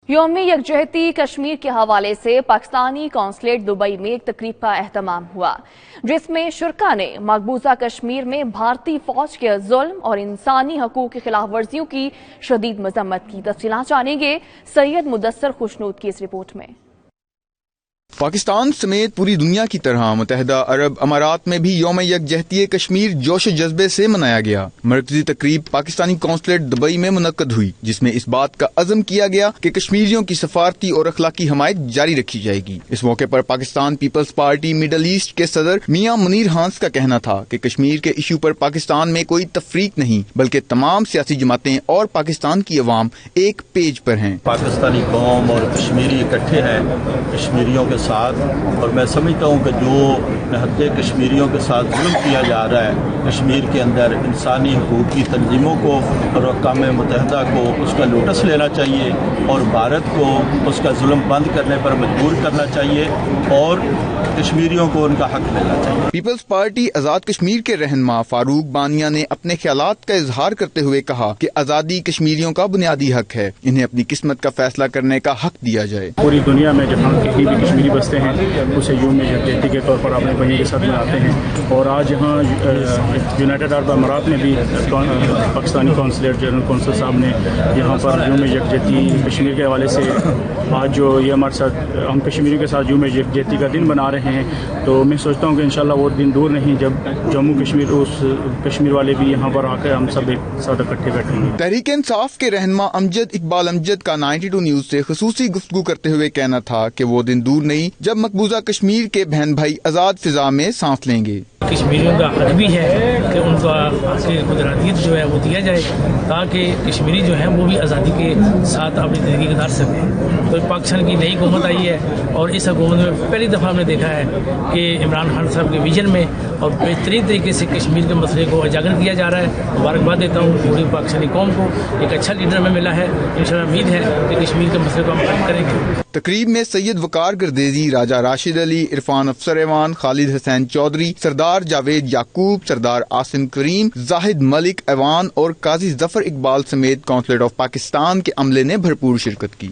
یوم یکجہتی کشمیر کے حوالے سے پاکستانی قونصلیٹ دبئی میں ایک تقریب کا اہتمام ہوا، جس میں شرکاء نے مقبوضہ کشمیر میں بھارتی فوج کے ظلم اور انسانی حقوق کی خلاف ورزیوں کی شدید مذمت کی۔ تفصیلات جانیں گے سید مدثر خوشنود کی اس رپورٹ میں۔ پاکستان سمیت پوری دنیا کی طرح متحدہ عرب امارات میں بھی یوم یکجہتی کشمیر جوش و جذبے سے منایا گیا۔ مرکزی تقریب پاکستانی قونصلیٹ دبئی میں منعقد ہوئی، جس میں اس بات کا عزم کیا گیا کہ کشمیریوں کی سفارتی اور اخلاقی حمایت جاری رکھی جائے گی۔ اس موقع پر پاکستان پیپلز پارٹی مڈل ایسٹ کے صدر میاں منیر ہانس کا کہنا تھا کہ کشمیر کے ایشو پر پاکستان میں کوئی تفریق نہیں، بلکہ تمام سیاسی جماعتیں اور پاکستان کی عوام ایک پیج پر ہیں۔ پاکستانی قوم اور کشمیری اکٹھے ہیں کشمیریوں کے ساتھ، اور میں سمجھتا ہوں کہ جو نہتے کشمیریوں کے ساتھ ظلم کیا جا رہا ہے کشمیر کے اندر، انسانی حقوق کی تنظیموں کو اور اقوام متحدہ کو اس کا نوٹس لینا چاہیے اور بھارت کو اس کا ظلم بند کرنے پر مجبور کرنا چاہیے اور کشمیریوں کو ان کا حق ملنا چاہیے۔ پیپلز پارٹی آزاد کشمیر کے رہنما فاروق بانیہ نے اپنے خیالات کا اظہار کرتے ہوئے کہا کہ آزادی کشمیریوں کا بنیادی حق ہے، انہیں اپنی قسمت کا فیصلہ کرنے کا حق دیا جائے۔ پوری دنیا میں جہاں کہیں بھی کشمیری بستے ہیں اسے یوم یکجہتی کے طور پر اپنے بھائیوں کے ساتھ مناتے ہیں، اور آج یہاں یونائٹڈ عرب امارات میں بھی پاکستانی قونصلیٹ جنرل کونسل صاحب نے یہاں پر یوم یکجہتی کشمیر کے حوالے سے آج جو یہ ہمارے ساتھ ہم کشمیریوں کے ساتھ یوم یکجہتی کا دن بنا رہے ہیں، تو میں سوچتا ہوں کہ انشاءاللہ وہ دن دور نہیں جب جموں کشمیر اس کشمیر والے بھی یہاں پر آ کر ہم سب ایک ساتھ اکٹھے بیٹھیں گے۔ تحریک انصاف کے رہنما امجد اقبال امجد کا 92 نیوز سے خصوصی گفتگو کرتے ہوئے کہنا تھا کہ وہ دن دور نہیں جب مقبوضہ کشمیر کے بہن بھائی آزاد فضا میں سانس لیں گے۔ کشمیریوں کا حق بھی ہے کہ ان کا قدرتیت جو ہے وہ دیا جائے، تاکہ کشمیری جو ہیں وہ بھی آزادی کے ساتھ اپنی زندگی گزار سکیں۔ تو پاکستان کی نئی حکومت آئی ہے، اور اس حکومت میں پہلی دفعہ ہم نے دیکھا ہے کہ عمران خان صاحب کے ویژن میں اور بہترین طریقے سے کشمیر کے مسئلے کو اجاگر کیا جا رہا ہے۔ مبارکباد دیتا ہوں پوری پاکستانی قوم کو، ایک اچھا لیڈر ہمیں ملا ہے، انشاءاللہ امید ہے کہ کشمیر کے مسئلے کو ہم حل کریں گے۔ تقریب میں سید وقار گردیزی، راجہ راشد علی، عرفان افسر ایوان، خالد حسین چودھری، سردار جاوید یعقوب، سردار عاصم کریم، زاہد ملک ایوان اور قاضی ظفر اقبال سمیت قونصلیٹ آف پاکستان کے عملے نے بھرپور شرکت کی۔